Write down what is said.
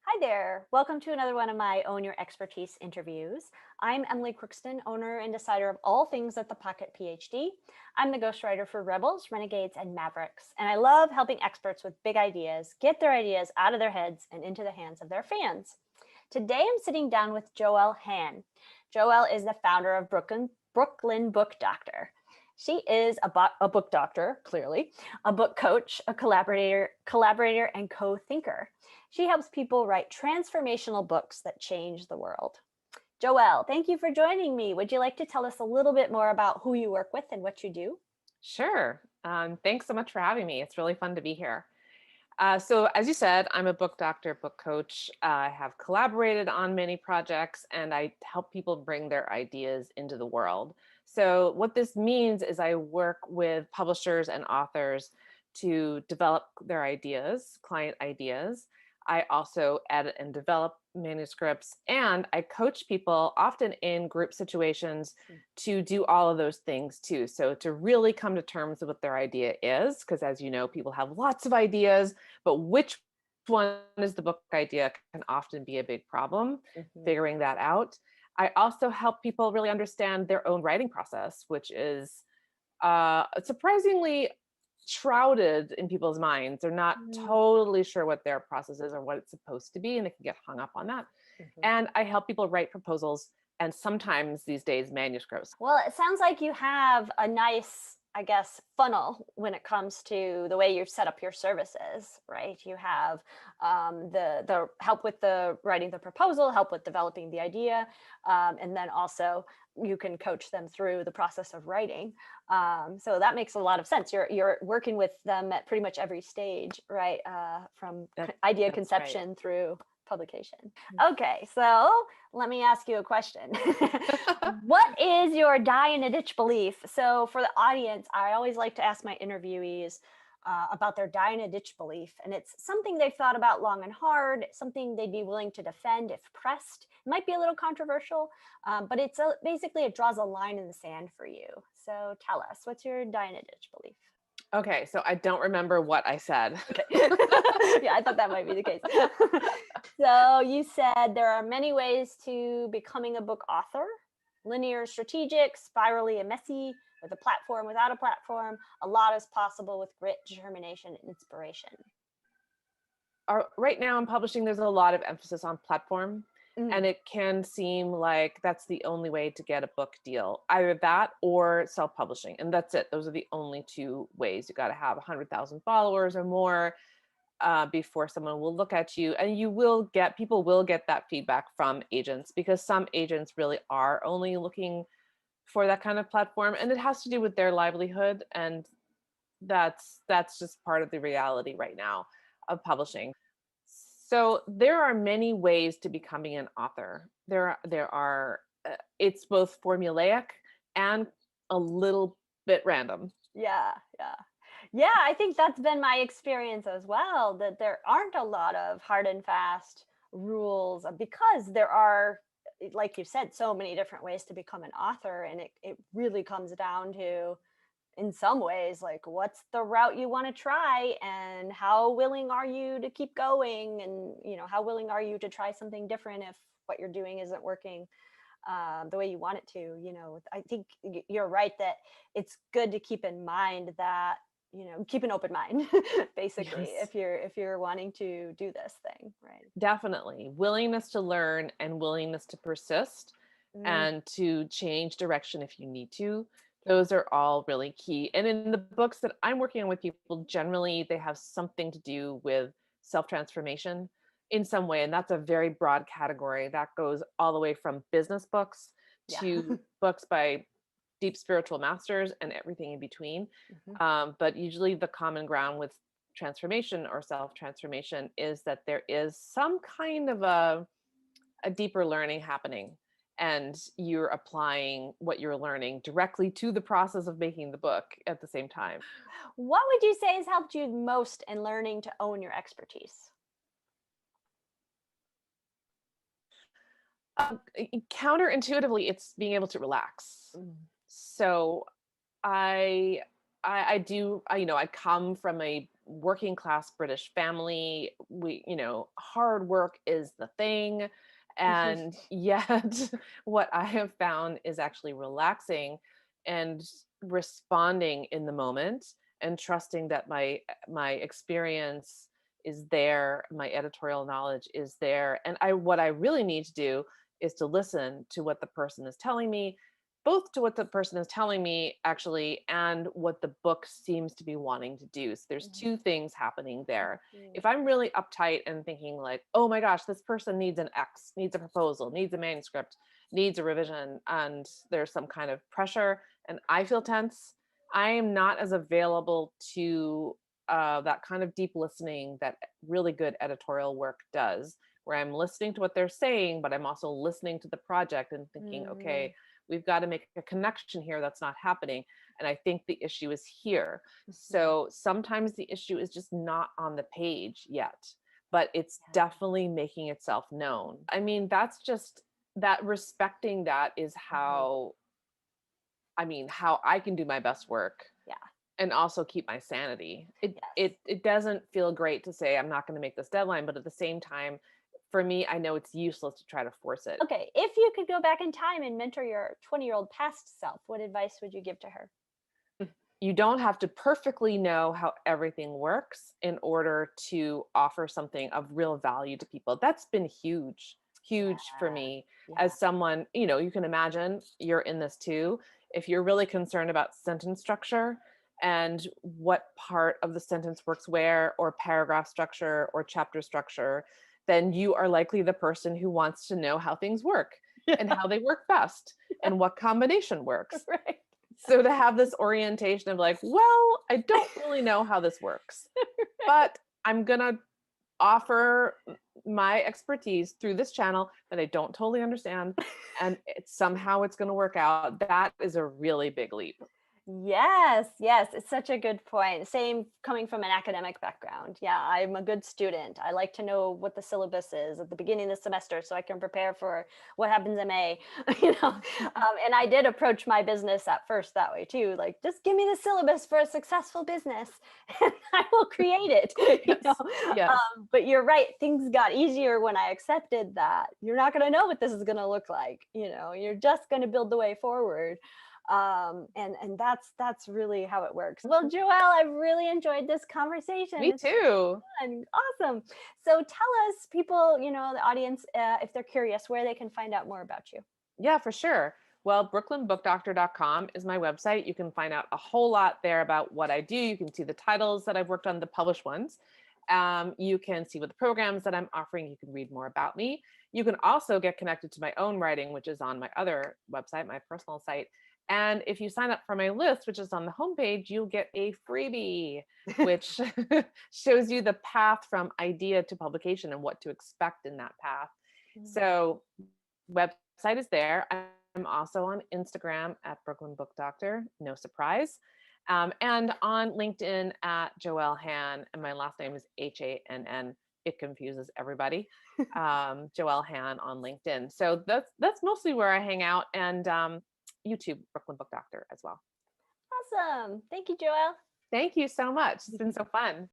Hi there. Welcome to another one of my Own Your Expertise interviews. I'm Emily Crookston, owner and decider of all things at the Pocket PhD. I'm the ghostwriter for Rebels, Renegades, and Mavericks, and I love helping experts with big ideas get their ideas out of their heads and into the hands of their fans. Today I'm sitting down with Joelle Hann. Joelle is the founder of Brooklyn Book Doctor. She is a book doctor, clearly, a book coach, a collaborator, and co-thinker. She helps people write transformational books that change the world. Joelle, thank you for joining me. Would you like to tell us a little bit more about who you work with and what you do? Sure. Thanks so much for having me. It's really fun to be here. So, as you said, I'm a book doctor, book coach. I have collaborated on many projects and I help people bring their ideas into the world. So, what this means is I work with publishers and authors to develop their ideas, client ideas. I also edit and develop manuscripts, and I coach people often in group situations to do all of those things too. So, to really come to terms with what their idea is, because as you know, people have lots of ideas, but which one is the book idea can often be a big problem, Mhm. figuring that out. I also help people really understand their own writing process, which is surprisingly shrouded in people's minds. They're not Mm, totally sure what their process is or what it's supposed to be, and they can get hung up on that. mhm. And I help people write proposals and sometimes these days manuscripts. Well, it sounds like you have a nice, I guess, funnel when it comes to the way you've set up your services, right? You have the help with the writing the proposal, help with developing the idea, and then also you can coach them through the process of writing. So that makes a lot of sense. You're working with them at pretty much every stage, right? From That, idea that's right. conception through publication. Okay, so let me ask you a question. What is your die in a ditch belief? So, for the audience, I always like to ask my interviewees about their die in a ditch belief. And it's something they've thought about long and hard, something they'd be willing to defend if pressed. It might be a little controversial, but basically it draws a line in the sand for you. So, tell us, what's your die in a ditch belief? Okay, so I don't remember what I said. Okay. Yeah, I thought that might be the case. So you said there are many ways to becoming a book author: linear, strategic, spirally, and messy, with a platform, without a platform. A lot is possible with grit, determination, and inspiration. Right now in publishing, there's a lot of emphasis on platform, and Mm, it can seem like that's the only way to get a book deal. Either that or self-publishing, and that's it. Those are the only two ways. You got to have 100,000 followers or more before someone will look at you, and people will get that feedback from agents because some agents really are only looking for that kind of platform, and it has to do with their livelihood, and that's just part of the reality right now of publishing. So there are many ways to becoming an author. It's both formulaic and a little bit random. yeah, yeah. Yeah, I think that's been my experience as well, that there aren't a lot of hard and fast rules because there are, like you said, so many different ways to become an author. And it really comes down to, in some ways, like what's the route you want to try and how willing are you to keep going, and how willing are you to try something different if what you're doing isn't working the way you want it to. I think you're right that it's good to keep in mind that, keep an open mind basically, Yes, if you're wanting to do this thing, right? definitely. Willingness to learn and willingness to persist Mm, and to change direction if you need to. yeah. Those are all really key. And in the books that I'm working on with people, generally they have something to do with self transformation in some way. And that's a very broad category that goes all the way from business books Yeah. to books by deep spiritual masters and everything in between. Mhm. But usually the common ground with transformation or self transformation is that there is some kind of a deeper learning happening, and you're applying what you're learning directly to the process of making the book at the same time. What would you say has helped you most in learning to own your expertise? Counterintuitively, it's being able to relax. Mm, So I do, I come from a working class British family. Hard work is the thing. And yet, what I have found is actually relaxing and responding in the moment and trusting that my experience is there, my editorial knowledge is there. And what I really need to do is to listen to what the person is telling me, both to what the person is telling me actually and what the book seems to be wanting to do. So there's two things happening there. If I'm really uptight and thinking like, oh my gosh, this person needs an X, needs a proposal, needs a manuscript, needs a revision, and there's some kind of pressure and I feel tense, I am not as available to that kind of deep listening that really good editorial work does, where I'm listening to what they're saying, but I'm also listening to the project and thinking, okay, we've got to make a connection here that's not happening. And I think the issue is here. So sometimes the issue is just not on the page yet, but it's definitely making itself known. I mean, that's just that respecting that is how I can do my best work. Yeah. And also keep my sanity. It Yes. it doesn't feel great to say I'm not going to make this deadline, but at the same time, for me, I know it's useless to try to force it. Okay, if you could go back in time and mentor your 20-year-old past self, what advice would you give to her? You don't have to perfectly know how everything works in order to offer something of real value to people. That's been huge for me Yeah. as someone, you can imagine you're in this too. If you're really concerned about sentence structure and what part of the sentence works where, or paragraph structure or chapter structure, then you are likely the person who wants to know how things work and how they work best and what combination works. Right. So to have this orientation of like, well, I don't really know how this works, but I'm going to offer my expertise through this channel that I don't totally understand. And somehow it's going to work out. That is a really big leap. Yes, yes, it's such a good point. Same coming from an academic background. Yeah, I'm a good student. I like to know what the syllabus is at the beginning of the semester so I can prepare for what happens in May. And I did approach my business at first that way too. Like, just give me the syllabus for a successful business, and I will create it. Yes. Yes. But you're right. Things got easier when I accepted that you're not going to know what this is going to look like. You're just going to build the way forward. And that's really how it works. Well, Joelle, I've really enjoyed this conversation. Me It's too. fun. Awesome. So tell us, people, the audience, if they're curious, where they can find out more about you. Yeah, for sure. Well, brooklynbookdoctor.com is my website. You can find out a whole lot there about what I do. You can see the titles that I've worked on, the published ones. You can see what the programs that I'm offering. You can read more about me. You can also get connected to my own writing, which is on my other website, my personal site. And if you sign up for my list, which is on the homepage, you'll get a freebie, which shows you the path from idea to publication and what to expect in that path. So website is there. I'm also on Instagram at Brooklyn Book Doctor, no surprise. And on LinkedIn at Joelle Hann, and my last name is Hann. It confuses everybody. Joelle Hann on LinkedIn. So that's mostly where I hang out, and YouTube, Brooklyn Book Doctor as well. Awesome. Thank you, Joelle. Thank you so much. It's been so fun.